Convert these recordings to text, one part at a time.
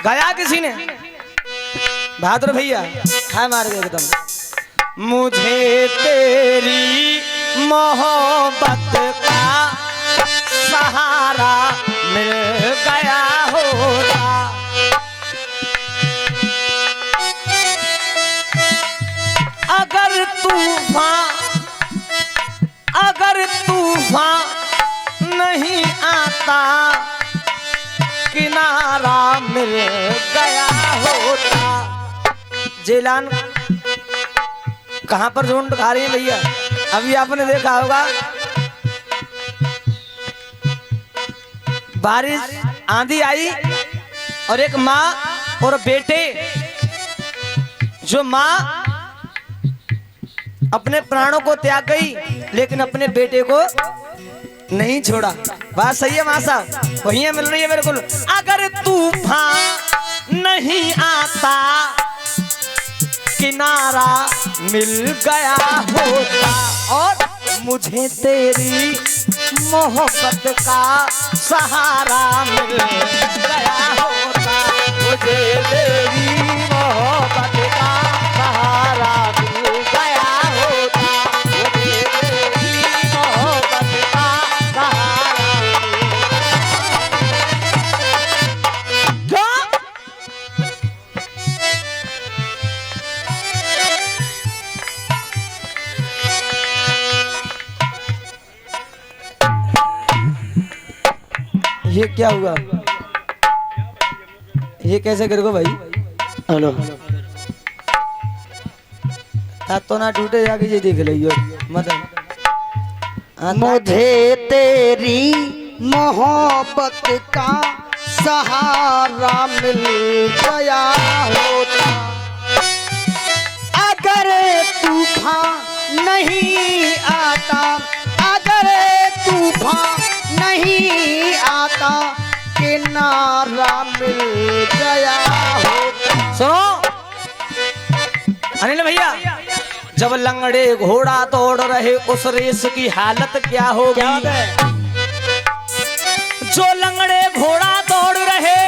गाया किसी ने? बहादुर भैया है मार गए एकदम। मुझे तेरी मोहब्बत का सहारा मिल गया होता, अगर तूफान नहीं आता, किनारा मिल गया होता। जेलान कहां पर ढूंढ खा रही है भैया? अभी आपने देखा होगा बारिश आंधी आई और एक माँ और बेटे, जो माँ अपने प्राणों को त्याग गई लेकिन अपने बेटे को नहीं छोड़ा। बात सही है माँ साहब, वही मिल रही है मेरे को। अगर तूफान नहीं आता, किनारा मिल गया होता, और मुझे तेरी मोहब्बत का सहारा मिल गया होता, मुझे तेरी मोहब्बत का सहारा मिल गया होता, मुझे तेरी मोहब्बत का सहारा मिल गया। ये क्या हुआ? ये कैसे कर गो भाई? हेलो तो ना टूटे, जाके ये देख लियो मदन। मुझे तेरी मोहब्बत का सहारा मिल गया होता, अगर तूफान नहीं आता, अगर तूफान नहीं आता, किनारा मिल गया होता। सुनो अनिल भैया, जब लंगड़े घोड़ा दौड़ रहे उस रेस की हालत क्या होगी? जो लंगड़े घोड़ा दौड़ रहे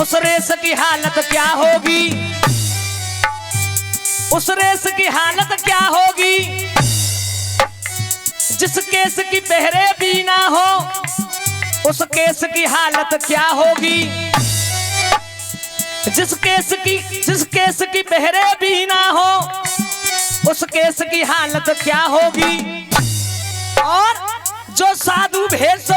उस रेस की हालत क्या होगी? उस रेस की हालत क्या होगी? जिस केस की पहरे भी ना हो उस केस की हालत क्या होगी? जिस केस की पहरे भी ना हो उस केस की हालत क्या होगी? और जो साधु भेष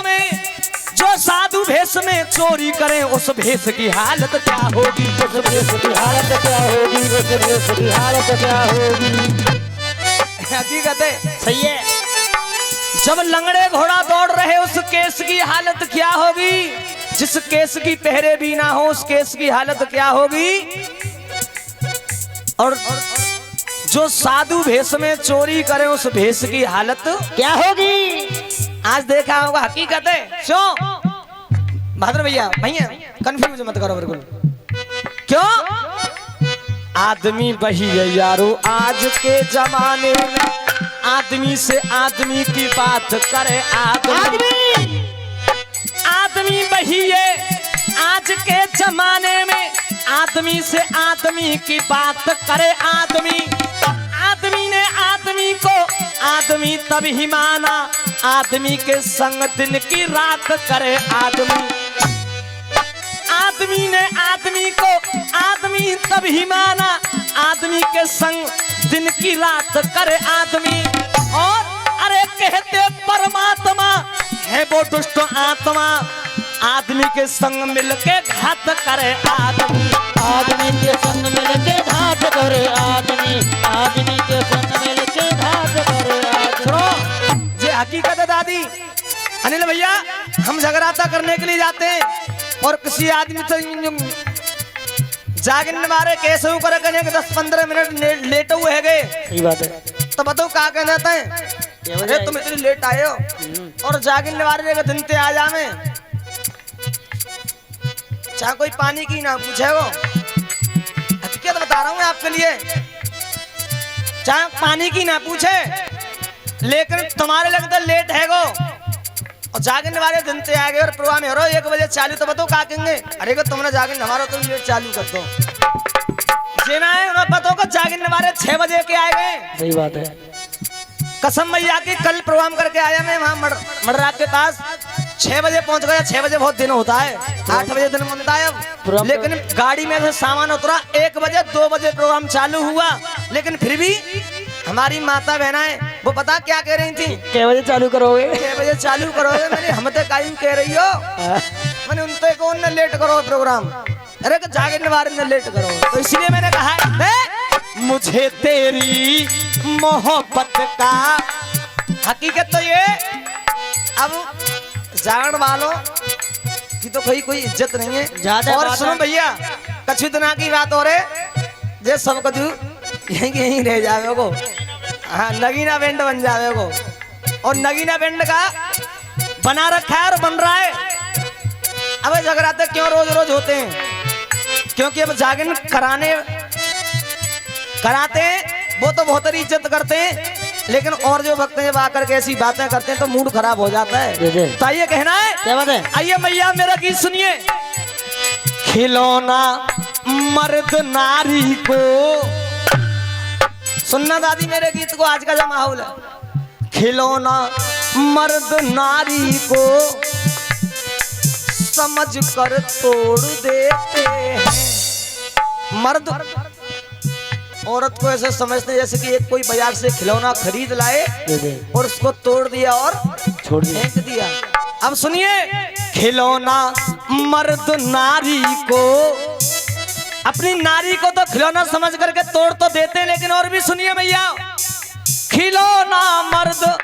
में चोरी करे उस भेष की हालत क्या होगी? उस भेष की हालत क्या होगी? उस भेष की हालत क्या होगी? हकीकत है, सही है। जब लंगड़े घोड़ा दौड़ रहे उस केस की हालत क्या होगी? जिस केस की पहरे भी ना हो उस केस की हालत क्या होगी? और जो साधु भेष में चोरी करे उस भेष की हालत क्या होगी? आज देखा होगा, हकीकत है। क्यों बहादुर भैया कंफ्यूज मत करो बिल्कुल। क्यों? आदमी वही है यारो आज के जमाने में, आदमी से आदमी की बात करे आदमी वही है आज के जमाने में, आदमी से आदमी की बात करे आदमी ने आदमी को आदमी तभी माना, आदमी के संग दिन की रात करे आदमी ने आदमी को आदमी तभी माना, आदमी के संग दिन की रात करे आदमी। और अरे कहते परमात्मा है वो दुष्ट आत्मा, आदमी के संग मिलके घात करे आदमी के संग मिलके घात करे आदमी के संग मिलके घात करे आदमी। ये हकीकत है दादी। अनिल भैया, हम जगराता करने के लिए जाते हैं और किसी आदमी से जागने मारे कैसे ऊपर करने के 10-15 मिनट लेटे हुए है गए, सही बात है, तो बताओ क्या कहना है? अरे तुम इतनी लेट आए हो और जागने वाले के दिन ते आ जावे, चाहे कोई पानी की ना पूछे वो, हकीकत बता रहा हूँ आपके लिए, चाहे पानी की ना पूछे, लेकिन तुम्हारे लगता लेट है गो और जागने वाले दिन ते आ गए और प्रोग्राम है 1 बजे चालू तो बताओ का कहेंगे अरे को तुमने जागने हमारा तो लेट चालू कर दो जेना है उन्हें बताओ को जागने वाले 6 बजे के आए गए। सही बात है। कसम मैया की कल प्रोग्राम करके आया मैं वहाँ मडरात के पास 6 बजे पहुंच गया। 6 बजे बहुत दिन होता है, 8 बजे दिन बनता है अब। लेकिन गाड़ी में से सामान उतरा 1 बजे 2 बजे प्रोग्राम चालू हुआ। लेकिन फिर भी हमारी माता बहनाएं वो पता क्या कह रही थी, क्या बजे चालू करोगे? 6 बजे चालू करोगे। मैंने हम तो कायम कह रही हो, मैंने उनसे कौन ने लेट करो प्रोग्राम, अरे जागने वाले ने लेट करो। तो इसलिए मैंने कहा मुझे तेरी मोहब्बत का हकीकत तो ये अब जागरण वालों की तो कोई इज्जत नहीं है। और सुनो भैया कछु दिना की बात हो रहे जे सब कछु यहीं रह जावे को। हाँ नगीना बैंड बन जावे को और नगीना बैंड का बना रखा है और बन रहा है। अब जगराते क्यों रोज रोज होते हैं, क्योंकि अब जागरण कराते हैं वो तो बहुत इज्जत करते हैं। लेकिन और जो भक्त जब आकर के ऐसी बातें करते हैं तो मूड खराब हो जाता है। तो आइए कहना है क्या बात है? आइए मैया मेरा गीत सुनिए। खिलौना मर्द नारी को, सुनना दादी मेरे गीत को, आज का जो माहौल है। खिलौना मर्द नारी को समझ कर तोड़ देते हैं। मर्द औरत को ऐसे समझते जैसे कि एक कोई बाजार से खिलौना खरीद लाए और उसको तोड़ दिया और छोड़ दिया, फेंक दिया। अब सुनिए, खिलौना मर्द नारी को, अपनी नारी को तो खिलौना समझ करके तोड़ तो देते हैं, लेकिन और भी सुनिए भैया, खिलौना मर्द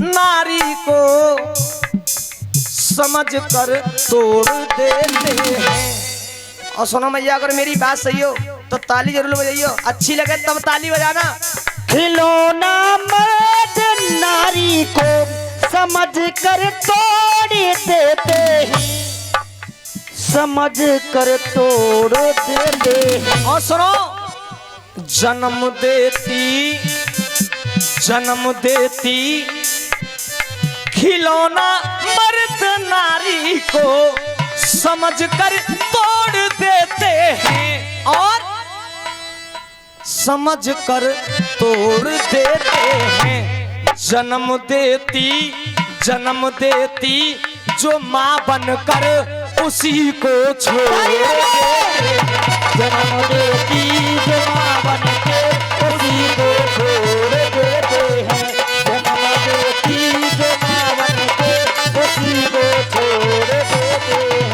नारी को समझ कर तोड़ देते हैं। और सुनो भैया अगर मेरी बात सही हो तो ताली जरूर बजाइयो, अच्छी लगे तब ताली बजाना। खिलौना मर्द नारी को समझ कर तोड़ देते हैं, समझ कर तोड़ देते हैं। और सुनो, जन्म देती खिलौना मर्द नारी को समझ कर तोड़ देते हैं और समझ कर तोड़ देते हैं। जन्म देती जो माँ बनकर उसी को छोड़ देते। जन्म देती जो माँ बनकर उसी को छोड़ देते हैं। जन्म देती जो माँ बनकर उसी को छोड़ देते हैं।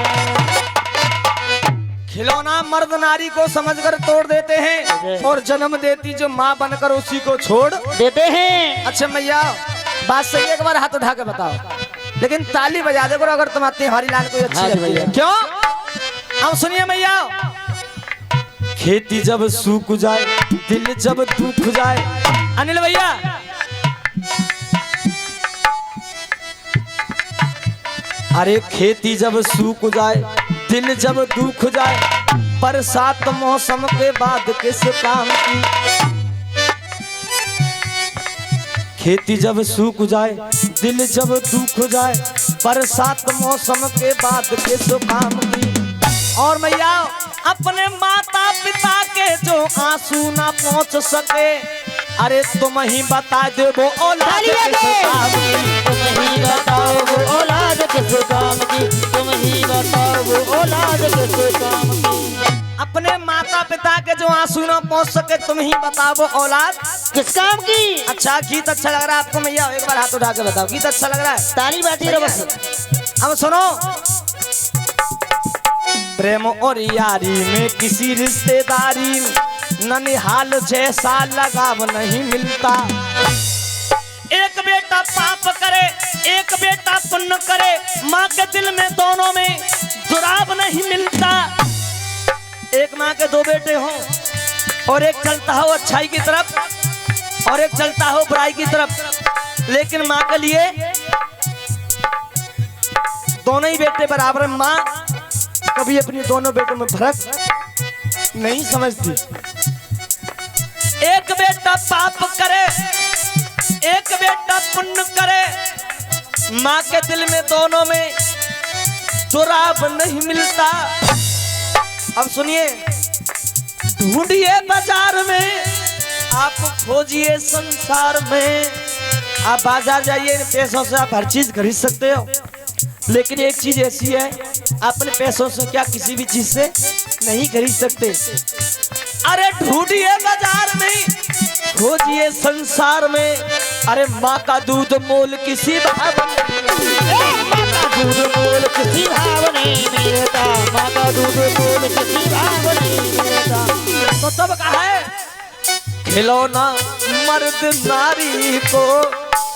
खिलौना मर्द नारी को समझकर तोड़ देते हैं और जन्म देती जो माँ बनकर उसी को छोड़ देते हैं। अच्छा मैया बात सही, एक बार हाथ उठा के बताओ, लेकिन ताली बजा दे करो अगर तुम आते हमारी लाल कोई अच्छी लगती है। क्यों? अब सुनिए मैया, खेती जब सूख जाए, दिल जब दुख जाए, अनिल भैया अरे खेती जब सूख जाए, दिल जब दुख जाए, बरसात मौसम के बाद किस काम की। खेती जब सूख जाए, दिल जब दुख जाए, बरसात मौसम के बाद किस काम की। और मैया अपने माता पिता के जो आंसू ना पहुंच सके, अरे तुम ही बता दो वो औलाद किस काम की। तुम ही बताओ वो औलाद किस काम की। तुम ही बताओ वो औलाद किस काम की। अपने माता पिता के जो आंसू ना पहुंच सके, तुम ही बताओ वो औलाद किस काम की। अच्छा गीत अच्छा लग रहा है आपको मैया? एक बार हाथ उठा के बताओ, गीत अच्छा लग रहा है? ताली बाजी रहो बस। अब सुनो, प्रेम और यारी में किसी रिश्तेदारी में ननिहाल जैसा लगाव नहीं मिलता। एक बेटा पाप करे, एक बेटा पुण्य करे, माँ के दिल में दोनों में जुड़ाव नहीं मिलता। एक माँ के 2 बेटे हों और एक चलता हो अच्छाई की तरफ और एक चलता हो बुराई की तरफ, लेकिन माँ के लिए दोनों ही बेटे बराबर। माँ कभी अपनी दोनों बेटों में फर्क नहीं समझती। एक बेटा पाप करे, एक बेटा पुण्य करे, माँ के दिल में दोनों में दुराब नहीं मिलता। अब सुनिए, ढूंढिए बाजार में, आप खोजिए संसार में। आप बाजार जाइए, इन पैसों से आप हर चीज खरीद सकते हो, लेकिन एक चीज ऐसी है, अपने पैसों से क्या किसी भी चीज से नहीं खरीद सकते। अरे ढूंढिए बाजार में, खोजिए संसार में। अरे माँ का दूध मोल किसी भाव माँ का दूध मोल किसी भाव नहीं मिलता, माँ का दूध मोल किसी भाव नहीं मिलता। तो तब कहा है, खिलौना मर्द नारी को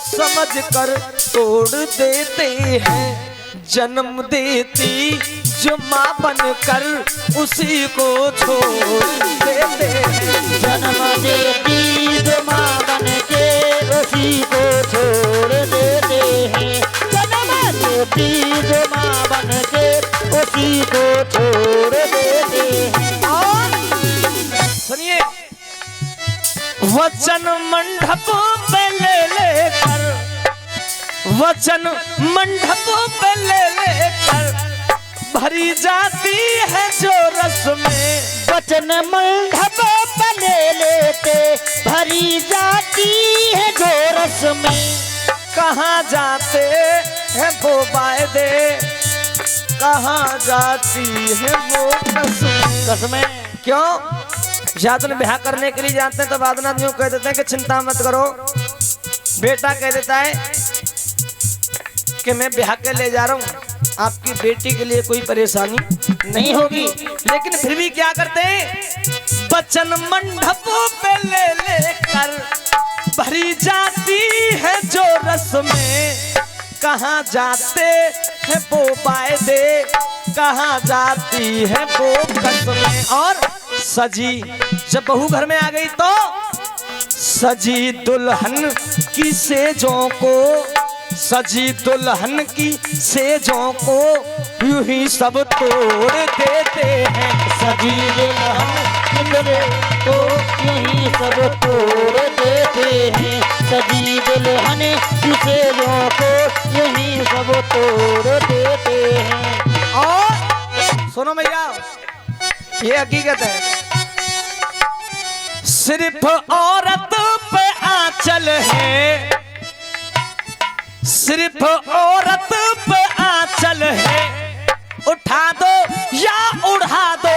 समझ कर तोड़ देते हैं, जन्म देती जो माँ बनकर उसी को छोड़ देते हैं। जन्म देती जो माँ बन के उसी को छोड़ देते हैं, जन्म देती जो माँ बन के उसी को छोड़ देते हैं। और सुनिए, वचन मंडप पे ले लेकर, वचन मंडप पे ले लेकर भरी जाती है जो रस में। वचन मंडप पे ले लेते भरी जाती है जो रस में। कहाँ जाते हैं वो वायदे, कहाँ जाती है वो कसमें। कसमें क्यों? शादी में ब्याह करने के लिए जाते हैं तो बाद में यूं कह देते हैं कि चिंता मत करो। बेटा कह देता है कि मैं ब्याह के ले जा रहा हूँ, आपकी बेटी के लिए कोई परेशानी नहीं होगी। लेकिन फिर भी क्या करते हैं, वचन मंडप पे ले लेकर भरी जाती है जो रस में। कहाँ जाते हैं वो वायदे, कहाँ जाती है वो कसमें। और सजी जब बहू घर में आ गई तो सजी दुल्हन की सेजों को, सजी दुल्हन की सेजों को यूं ही सब तोड़ देते हैं। सजी दुल्हन को यही सब तोड़ देते हैं, सजी दुल्हन किसेरों को यही सब तोड़ देते हैं। और सुनो भैया, ये हकीकत है। सिर्फ औरत पे आंचल है, सिर्फ औरत पे आंचल है, उठा दो या उड़ा दो।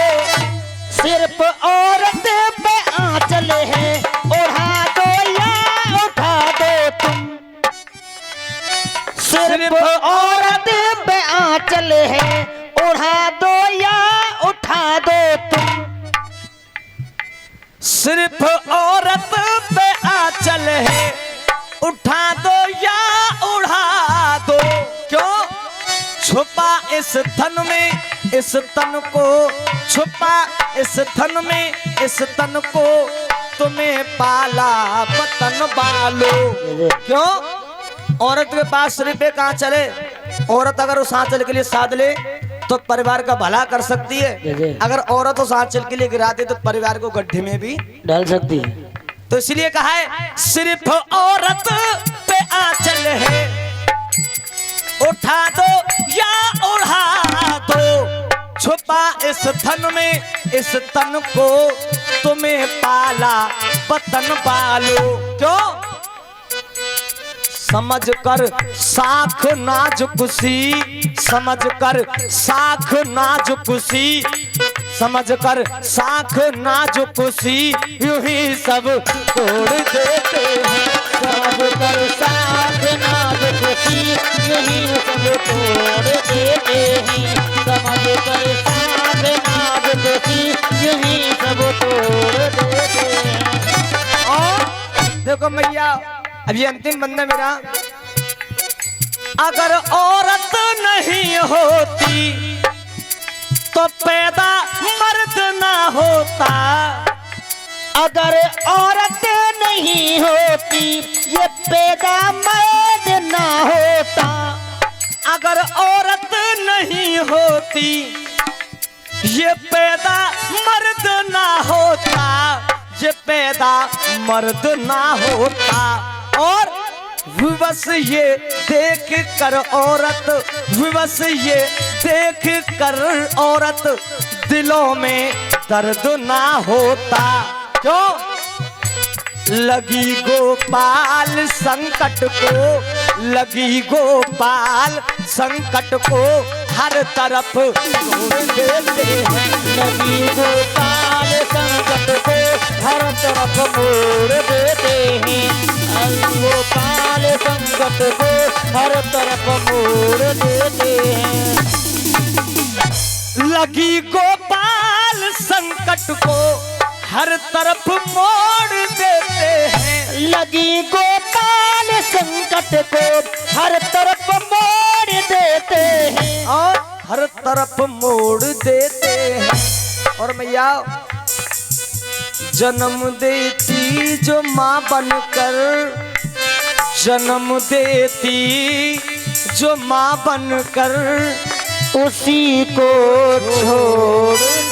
सिर्फ औरत पे आंचल है, उड़ा दो या उठा दो तुम। सिर्फ औरत पे आंचल है, उड़ा दो या उठा दो तुम। सिर्फ औरत पे आंचल है, उठा दो या उड़ा दो। क्यों? छुपा इस धन में इस तन को, छुपा इस धन में इस तन को, तुम्हें पाला वतन बालो। क्यों? औरत के पास सिर्फ एक आंचल है। औरत अगर उस आंचल के लिए साध ले तो परिवार का भला कर सकती है। अगर औरत उस आंचल के लिए गिरा दे तो परिवार को गड्ढे में भी डाल सकती है। तो इसलिए कहा है, सिर्फ औरत पे आंचल है, उठा दो या उड़ा दो। छुपा इस धन में इस तन को, तुम्हें पाला वतन बालो। क्यों? समझ कर साख नाजुकुसी, समझ कर साख नाजुकुसी, समझ कर साख नाजुकुसी यूं ही सब तोड़ देते हैं। समझ कर साथ नाजुकुसी यही सब तोड़ देते हैं, समझ कर साथ नाजुकुसी यही सब तोड़ देते हैं। और देखो मैया, अब ये अंतिम बंदा मेरा, अगर औरत नहीं होती तो पैदा मर्द ना होता। अगर औरत नहीं होती ये पैदा मर्द ना होता। अगर औरत नहीं होती ये पैदा मर्द ना होता, ये पैदा मर्द ना होता। और विवश ये देख कर औरत, विवश ये देख कर औरत, दिलों में दर्द ना होता। क्यों? लगी गोपाल संकट को, लगी गोपाल संकट को हर तरफ ढूंढ देते हैं। लगी गोपाल संकट को हर तरफ मोड़ देते हैं। गोपाल संकट को हर तरफ मोड़ देते हैं। लगी गोपाल संकट को हर तरफ मोड़ देते हैं। लगी गोपाल संकट को हर तरफ मोड़ देते हैं। और हर तरफ मोड़ देते हैं। और मैया जन्म देती जो माँ बनकर, जन्म देती जो माँ बनकर, उसी को छोड़